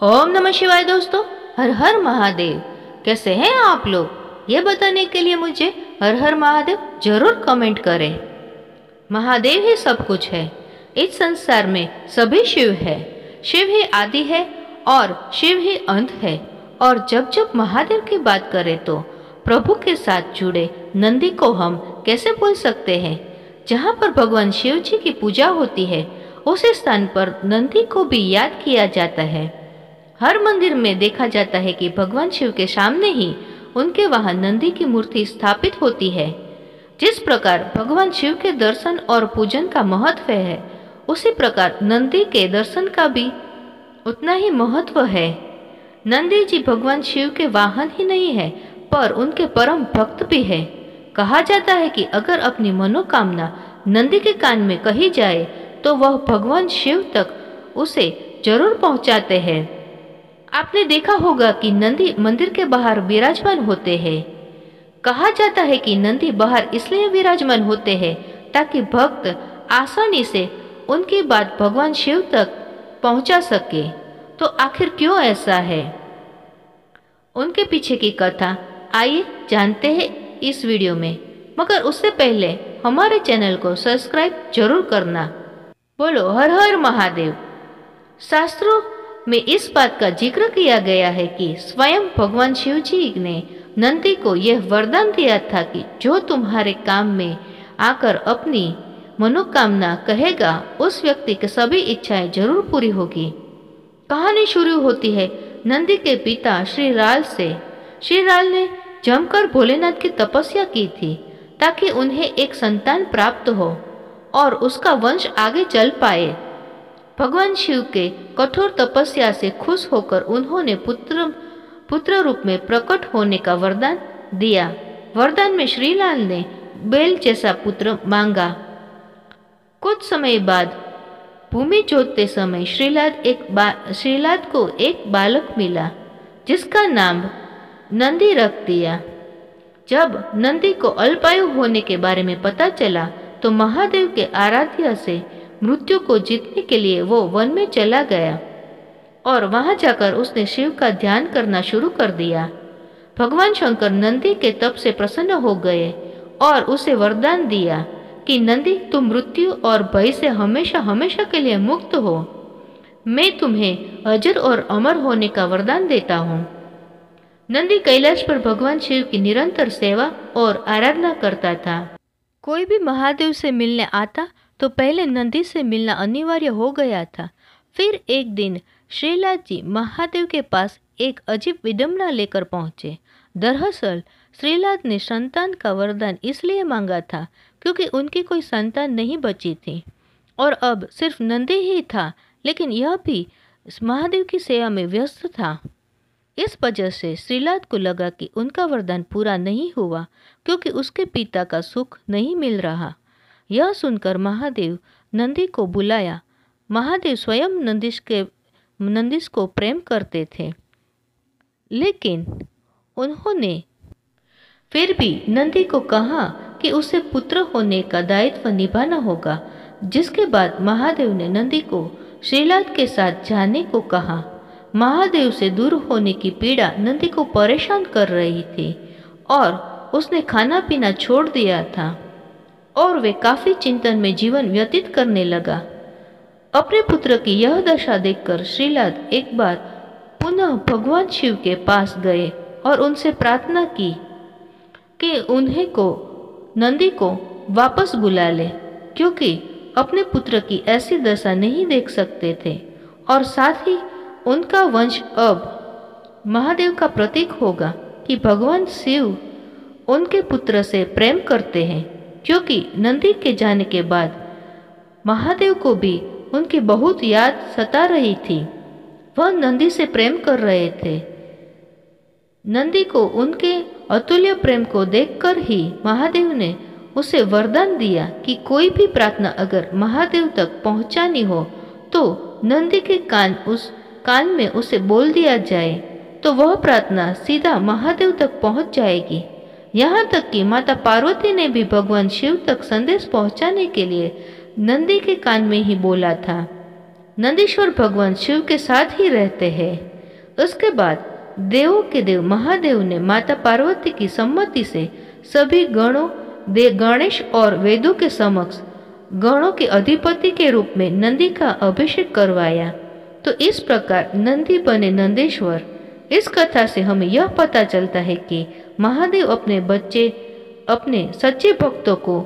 ओम नमः शिवाय दोस्तों। हर हर महादेव। कैसे हैं आप लोग? ये बताने के लिए मुझे हर हर महादेव जरूर कमेंट करें। महादेव ही सब कुछ है। इस संसार में सभी शिव है। शिव ही आदि है और शिव ही अंत है। और जब जब महादेव की बात करें तो प्रभु के साथ जुड़े नंदी को हम कैसे भूल सकते हैं। जहाँ पर भगवान शिव जी की पूजा होती है उसी स्थान पर नंदी को भी याद किया जाता है। हर मंदिर में देखा जाता है कि भगवान शिव के सामने ही उनके वहां नंदी की मूर्ति स्थापित होती है। जिस प्रकार भगवान शिव के दर्शन और पूजन का महत्व है उसी प्रकार नंदी के दर्शन का भी उतना ही महत्व है। नंदी जी भगवान शिव के वाहन ही नहीं है पर उनके परम भक्त भी है। कहा जाता है कि अगर अपनी मनोकामना नंदी के कान में कही जाए तो वह भगवान शिव तक उसे जरूर पहुंचाते हैं। आपने देखा होगा कि नंदी मंदिर के बाहर विराजमान होते हैं। कहा जाता है कि नंदी बाहर इसलिए विराजमान होते हैं ताकि भक्त आसानी से उनकी बात भगवान शिव तक पहुंचा सके। तो आखिर क्यों ऐसा है, उनके पीछे की कथा आइए जानते हैं इस वीडियो में। मगर उससे पहले हमारे चैनल को सब्सक्राइब जरूर करना। बोलो हर हर महादेव। शास्त्रों में इस बात का जिक्र किया गया है कि स्वयं भगवान शिव जी ने नंदी को यह वरदान दिया था कि जो तुम्हारे काम में आकर अपनी मनोकामना कहेगा उस व्यक्ति की सभी इच्छाएं जरूर पूरी होगी। कहानी शुरू होती है नंदी के पिता श्री लाल से। श्री लाल ने जमकर भोलेनाथ की तपस्या की थी ताकि उन्हें एक संतान प्राप्त हो और उसका वंश आगे चल पाए। भगवान शिव के कठोर तपस्या से खुश होकर उन्होंने पुत्र रूप में प्रकट होने का वरदान दिया। वरदान में श्रीलाल ने बैल जैसा पुत्र मांगा। कुछ समय बाद भूमि जोतते समय श्रीलाल को एक बालक मिला जिसका नाम नंदी रख दिया। जब नंदी को अल्पायु होने के बारे में पता चला तो महादेव के आराध्य से मृत्यु को जीतने के लिए वो वन में चला गया और वहां जाकर उसने शिव का ध्यान करना शुरू कर दिया। भगवान शंकर नंदी के तप से प्रसन्न हो गए और उसे वरदान दिया कि नंदी तुम मृत्यु और भय से हमेशा हमेशा के लिए मुक्त हो। मैं तुम्हें अजर और अमर होने का वरदान देता हूँ। नंदी कैलाश पर भगवान शिव की निरंतर सेवा और आराधना करता था। कोई भी महादेव से मिलने आता तो पहले नंदी से मिलना अनिवार्य हो गया था। फिर एक दिन श्रीलाल जी महादेव के पास एक अजीब विडंबना लेकर पहुंचे। दरअसल श्रीलाल ने संतान का वरदान इसलिए मांगा था क्योंकि उनकी कोई संतान नहीं बची थी और अब सिर्फ नंदी ही था, लेकिन यह भी महादेव की सेवा में व्यस्त था। इस वजह से श्रीलाल को लगा कि उनका वरदान पूरा नहीं हुआ क्योंकि उसके पिता का सुख नहीं मिल रहा। यह सुनकर महादेव नंदी को बुलाया। महादेव स्वयं नंदिश को प्रेम करते थे, लेकिन उन्होंने फिर भी नंदी को कहा कि उसे पुत्र होने का दायित्व निभाना होगा। जिसके बाद महादेव ने नंदी को श्रीलाल के साथ जाने को कहा। महादेव से दूर होने की पीड़ा नंदी को परेशान कर रही थी और उसने खाना पीना छोड़ दिया था और वे काफी चिंतन में जीवन व्यतीत करने लगा। अपने पुत्र की यह दशा देखकर श्रीलाल एक बार पुनः भगवान शिव के पास गए और उनसे प्रार्थना की कि नंदी को वापस बुला ले, क्योंकि अपने पुत्र की ऐसी दशा नहीं देख सकते थे और साथ ही उनका वंश अब महादेव का प्रतीक होगा कि भगवान शिव उनके पुत्र से प्रेम करते हैं। क्योंकि नंदी के जाने के बाद महादेव को भी उनकी बहुत याद सता रही थी। वह नंदी से प्रेम कर रहे थे। नंदी को उनके अतुल्य प्रेम को देखकर ही महादेव ने उसे वरदान दिया कि कोई भी प्रार्थना अगर महादेव तक पहुंचानी हो तो नंदी के कान में उसे बोल दिया जाए तो वह प्रार्थना सीधा महादेव तक पहुंच जाएगी। यहाँ तक कि माता पार्वती ने भी भगवान शिव तक संदेश पहुंचाने के लिए नंदी के कान में ही बोला था। नंदीश्वर भगवान शिव के साथ ही रहते हैं। उसके बाद देवों के देव महादेव ने माता पार्वती की सम्मति से सभी गणों गणेश और वेदों के समक्ष गणों के अधिपति के रूप में नंदी का अभिषेक करवाया। तो इस प्रकार नंदी बने नंदेश्वर। इस कथा से हमें यह पता चलता है कि महादेव अपने सच्चे भक्तों को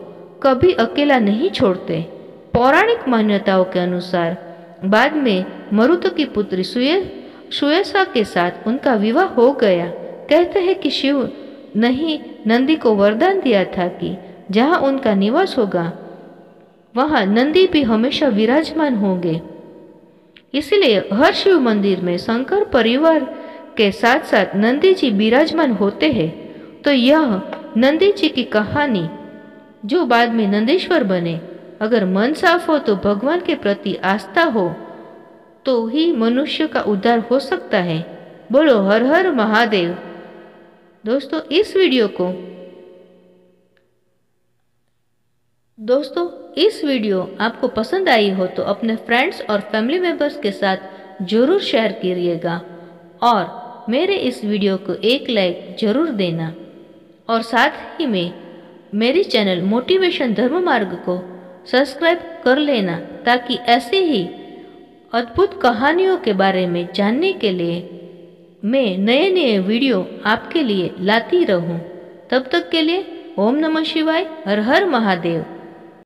कभी अकेला नहीं छोड़ते। पौराणिक मान्यताओं के अनुसार बाद में मरुत की पुत्री सुयसा के साथ उनका विवाह हो गया। कहते हैं कि शिव नहीं नंदी को वरदान दिया था कि जहाँ उनका निवास होगा वहाँ नंदी भी हमेशा विराजमान होंगे। इसलिए हर शिव मंदिर में शंकर परिवार के साथ साथ नंदी जी विराजमान होते हैं। तो यह नंदी जी की कहानी जो बाद में नंदीश्वर बने। अगर मन साफ हो तो भगवान के प्रति आस्था हो तो ही मनुष्य का उद्धार हो सकता है। बोलो हर हर महादेव। दोस्तों इस वीडियो आपको पसंद आई हो तो अपने फ्रेंड्स और फैमिली मेंबर्स के साथ जरूर शेयर करिएगा और मेरे इस वीडियो को एक लाइक जरूर देना और साथ ही में मेरी चैनल मोटिवेशन धर्म मार्ग को सब्सक्राइब कर लेना ताकि ऐसे ही अद्भुत कहानियों के बारे में जानने के लिए मैं नए वीडियो आपके लिए लाती रहूं। तब तक के लिए ओम नमः शिवाय, हर हर महादेव।